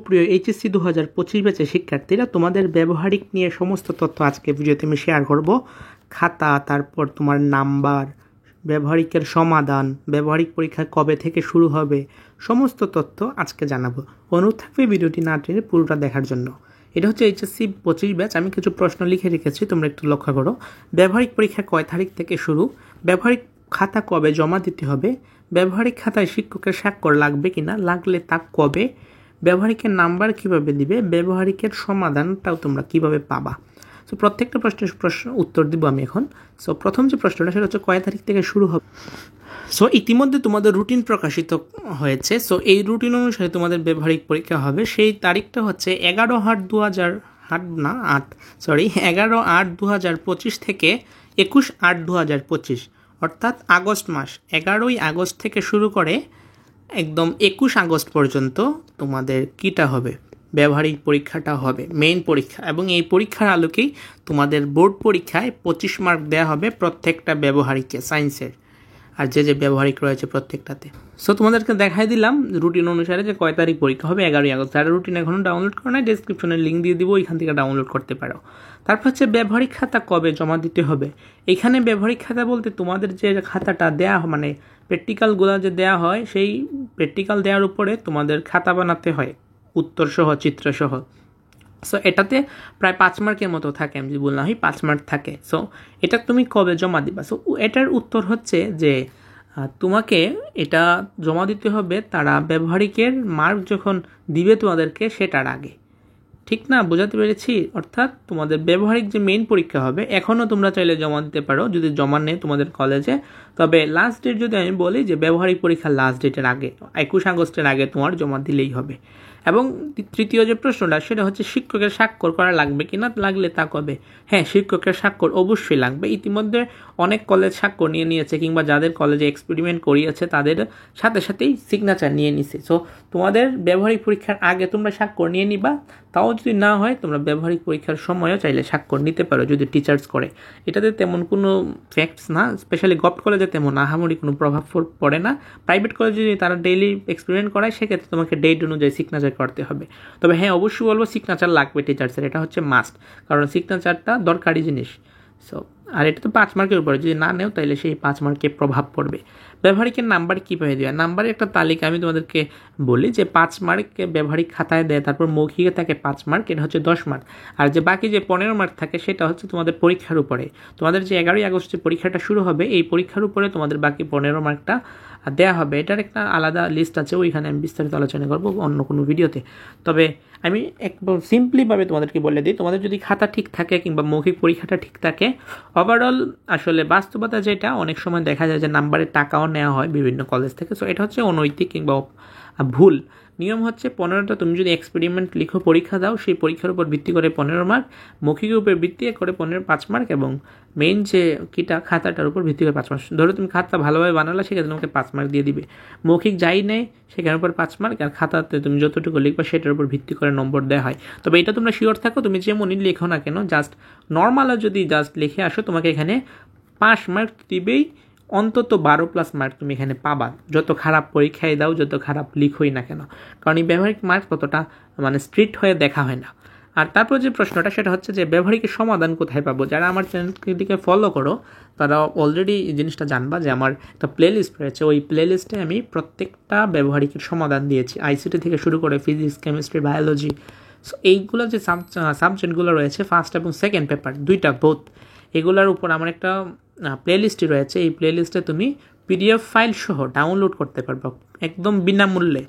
সুপ্রিয় এইচএসসি 2025 ব্যাচের শিক্ষার্থীরা, তোমাদের ব্যবহারিক নিয়ে সমস্ত তথ্য আজকে ভিডিওতে আমি শেয়ার করব। খাতা, তারপর তোমার নাম্বার, ব্যবহারিকের সমাধান, ব্যবহারিক পরীক্ষা কবে থেকে শুরু হবে, সমস্ত তথ্য আজকে জানাবো। অনুরোধ থাকবে ভিডিওটি না টেনে পুরোটা দেখার জন্য। এটা হচ্ছে এইচএসসি 25 ব্যাচ। আমি কিছু প্রশ্ন লিখে রেখেছি, তোমরা একটু লক্ষ্য করো। ব্যবহারিক পরীক্ষা কয় তারিখ থেকে শুরু, ব্যবহারিক খাতা কবে জমা দিতে হবে, ব্যবহারিক খাতায় শিক্ষকের স্বাক্ষর লাগবে কিনা, লাগলে তা কবে, ব্যবহারিকের নাম্বার কিভাবে দিবে, ব্যবহারিকের সমাধানটাও তোমরা কিভাবে পাবা। সো প্রত্যেকটা প্রশ্নের উত্তর দিব আমি এখন। সো প্রথম যে প্রশ্নটা সেটা হচ্ছে কয় তারিখ থেকে শুরু হবে। সো ইতিমধ্যে তোমাদের রুটিন প্রকাশিত হয়েছে। সো এই রুটিন অনুসারে তোমাদের ব্যবহারিক পরীক্ষা হবে। সেই তারিখটা হচ্ছে 11/8/2025 থেকে 21/8/2025, অর্থাৎ আগস্ট মাস। 11ই আগস্ট থেকে শুরু করে একদম 21 আগস্ট পর্যন্ত তোমাদের কিটা হবে, ব্যবহারিক পরীক্ষাটা হবে, মেইন পরীক্ষা। এবং এই পরীক্ষার আলোকেই তোমাদের বোর্ড পরীক্ষায় 25 মার্ক দেওয়া হবে প্রত্যেকটা ব্যবহারিকে, সায়েন্সের আর যে ব্যবহারিক রয়েছে প্রত্যেকটাতে। সো তোমাদেরকে দেখাই দিলাম রুটিন অনুসারে যে কয় তারিখ পরীক্ষা হবে, 11ই আগস্ট। যারা রুটিন এখনও ডাউনলোড করে নাই, ডেসক্রিপশনে লিঙ্ক দিয়ে দিব, ওইখান থেকে ডাউনলোড করতে পারো। তারপর হচ্ছে ব্যবহারিক খাতা কবে জমা দিতে হবে। এখানে ব্যবহারিক খাতা বলতে তোমাদের যে খাতাটা দেয়া মানে প্র্যাকটিক্যালগুলো যে দেওয়া হয়, সেই প্র্যাকটিক্যাল দেওয়ার উপরে তোমাদের খাতা বানাতে হয়, উত্তরসহ চিত্রসহ। সো এটাতে প্রায় 5 মার্কের মতো থাকে, আমি যদি বললাম 5 মার্ক থাকে। সো এটা তুমি কবে জমা দিবা। সো এটার উত্তর হচ্ছে যে তোমাকে এটা জমা দিতে হবে তারা ব্যবহারিকের মার্ক যখন দিবে তোমাদেরকে সেটার আগে। ঠিক না, বোঝাতে পেরেছি? অর্থাৎ তোমাদের ব্যবহারিক যে মেইন পরীক্ষা হবে, এখনও তোমরা চাইলে জমা দিতে পারো যদি জমা নেই তোমাদের কলেজে। তবে লাস্ট ডেট যদি আমি বলি যে ব্যবহারিক পরীক্ষা লাস্ট ডেটের আগে, 21 আগস্টের আগে তোমার জমা দিলেই হবে। এবং তৃতীয় যে প্রশ্নটা সেটা হচ্ছে শিক্ষকের স্বাক্ষর করা লাগবে কিনা, লাগলে তা কবে। হ্যাঁ, শিক্ষকের স্বাক্ষর অবশ্যই লাগবে। ইতিমধ্যে অনেক কলেজ স্বাক্ষর নিয়ে নিয়েছে, কিংবা যাদের কলেজে এক্সপেরিমেন্ট করিয়েছে তাদের সাথে সাথেই সিগনেচার নিয়ে নিছে। সো তোমাদের ব্যবহারিক পরীক্ষার আগে তোমরা স্বাক্ষর নিয়ে নিবা। তাও যদি না হয়, তোমরা ব্যবহারিক পরীক্ষার সময়ও চাইলে স্বাক্ষর নিতে পারো যদি টিচার্স করে। এটাতে তেমন কোনো ফ্যাক্টস না, স্পেশালি গভর্নমেন্ট কলেজে তেমন আহামরি কোনো প্রভাব পড়ে না। প্রাইভেট কলেজে যদি তারা ডেইলি এক্সপেরিমেন্ট করায়, সেক্ষেত্রে তোমাকে ডেট অনুযায়ী সিগনেচার করতে হবে। তবে হ্যাঁ, অবশ্যই বলবো সিগনেচার লাগবে টিচার্সের, এটা হচ্ছে মাস্ট, কারণ সিগনেচারটা দরকারি জিনিস। সো আর এটা তো 5 মার্কের উপরে, যদি না নেও তাহলে সেই 5 মার্কে প্রভাব পড়বে। ব্যবহারিকের নাম্বার কীভাবে দেওয়া, নাম্বারের একটা তালিকা আমি তোমাদেরকে বলি যে 5 মার্ককে ব্যবহারিক খাতায় দেয়, তারপর মৌখিকে থাকে 5 মার্ক, এটা হচ্ছে 10 মার্ক। আর যে বাকি যে 15 মার্ক থাকে সেটা হচ্ছে তোমাদের পরীক্ষার উপরে। তোমাদের যে 11ই আগস্টে পরীক্ষাটা শুরু হবে, এই পরীক্ষার উপরে তোমাদের বাকি 15 মার্কটা দেওয়া হবে। এটার একটা আলাদা লিস্ট আছে, ওইখানে আমি বিস্তারিত আলোচনা করবো অন্য কোনো ভিডিওতে। তবে আমি একদম সিম্পলিভাবে তোমাদেরকে বলে দিই, তোমাদের যদি খাতা ঠিক থাকে কিংবা মৌখিক পরীক্ষাটা ঠিক থাকে, ওভারঅল আসলে বাস্তবতা যেটা, অনেক সময় দেখা যায় যে নাম্বারের টাকাও নেওয়া হয় বিভিন্ন কলেজ থেকে। সো এটা হচ্ছে অনৈতিক কিংবা ভুল। নিয়ম হচ্ছে 15টা তুমি যদি এক্সপেরিমেন্ট লিখো, পরীক্ষা দাও, সেই পরীক্ষার উপর ভিত্তি করে 15 মার্ক, মৌখিকের উপর ভিত্তি করে 5 মার্ক, এবং মেইন যে কিটা খাতাটার উপর ভিত্তি করে 5 মার্ক। ধরো তুমি খাতা ভালোভাবে বানালা, সেক্ষেত্রে তোমাকে 5 মার্ক দিয়ে দিবে। মৌখিক যাই নেই সেখানের উপর 5 মার্ক, আর খাতাতে তুমি যতটুকু লিখবা সেটার উপর ভিত্তি করে নম্বর দেওয়া হয়। তবে এটা তোমরা শিওর থাকো, তুমি যেমনই লেখো না কেন, জাস্ট নর্মালও যদি জাস্ট লিখে আসো, তোমাকে এখানে 5 মার্ক দিবেই। অন্তত 12+ মার্ক তুমি এখানে পাবা, যত খারাপ পরীক্ষায় দাও, যত খারাপ লিখোই না কেন, কারণ এই ব্যবহারিক মার্ক ততটা স্ট্রিক্ট হয়ে দেখা হয় না। আর তারপর যে প্রশ্নটা সেটা হচ্ছে যে ব্যবহারিকের সমাধান কোথায় পাবো। যারা আমার চ্যানেলটিকে ফলো করো তারা অলরেডি এই জিনিসটা জানবা যে আমার একটা প্লেলিস্ট রয়েছে, ওই প্লেলিস্টে আমি প্রত্যেকটা ব্যবহারিকের সমাধান দিয়েছি, আইসিটি থেকে শুরু করে ফিজিক্স, কেমিস্ট্রি, বায়োলজি। সো এইগুলো যে সাবজেক্টগুলো রয়েছে, ফার্স্ট এবং সেকেন্ড পেপার দুইটা বোথ, এগুলোর উপর আমার একটা প্লেলিস্টই রয়েছে। এই প্লেলিস্টে তুমি পিডিএফ ফাইল সহ ডাউনলোড করতে পারবে একদম বিনামূল্যে।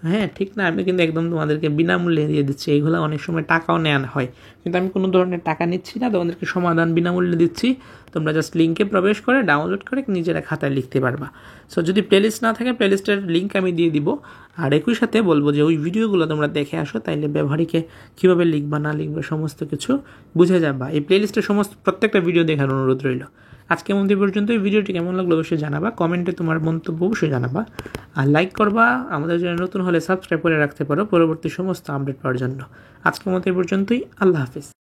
হ্যাঁ, ঠিক না, আমি কিন্তু একদম তোমাদেরকে বিনামূল্যে দিয়ে দিচ্ছি। এইগুলো অনেক সময় টাকাও নেওয়া হয়, কিন্তু আমি কোনো ধরনের টাকা নিচ্ছি না, তোমাদেরকে সমাধান বিনামূল্যে দিচ্ছি। তোমরা জাস্ট লিঙ্কে প্রবেশ করে ডাউনলোড করে নিজেরা খাতায় লিখতে পারবা। সো যদি প্লেলিস্ট না থাকে, প্লেলিস্টের লিঙ্ক আমি দিয়ে দিব। আর একই সাথে বলবো যে ওই ভিডিওগুলো তোমরা দেখে আসো, তাইলে ব্যবহারিকে কীভাবে লিখবা না লিখবে সমস্ত কিছু বুঝে যাবা। এই প্লেলিস্টের প্রত্যেকটা ভিডিও দেখার অনুরোধ রইল। আজকে মধ্যে পর্যন্ত এই ভিডিওটি কেমন লাগলো অবশ্যই জানাবা, কমেন্টে তোমার মন্তব্য অবশ্যই জানাবা, আর লাইক করবা। আমাদের চ্যানেল নতুন হলে সাবস্ক্রাইব করে রাখতে পারো পরবর্তী সমস্ত আপডেট পাওয়ার জন্য। আজকের মতো এই পর্যন্তই, আল্লাহ হাফিজ।